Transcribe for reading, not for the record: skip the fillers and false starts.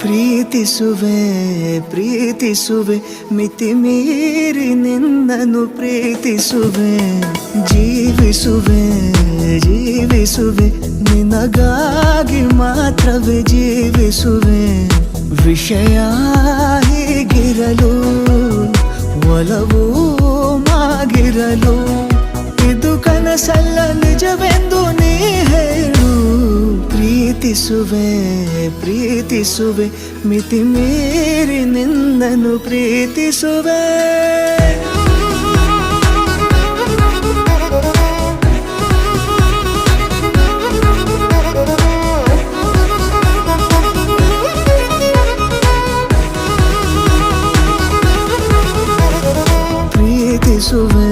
ಪ್ರೀತಿಸುವೆ ಪ್ರೀತಿಸುವೆ ಮಿತಿ ಮೀರಿ ನಿನ್ನನ್ನು ಪ್ರೀತಿಸುವೆ ಜೀವಿಸುವೆ ಜೀವಿಸುವೆ ನಿನಗಾಗಿ ಮಾತ್ರವೇ ಜೀವಿಸುವೆ ವಿಷಯ ಹೀಗಿರಲು ಒಲವು ಮಾಗಿರಲು ಇದು ಕನಸಲ್ಲ ನಿಜವೆಂದು ನೀ ಹೇಳು ಪ್ರೀತಿಸುವೆ ಪ್ರೀತಿಸುವೆ ಮಿತಿ ಮೀರಿ ನಿನ್ನನ್ನು ಪ್ರೀತಿಸುವೆ ಪ್ರೀತಿಸುವೆ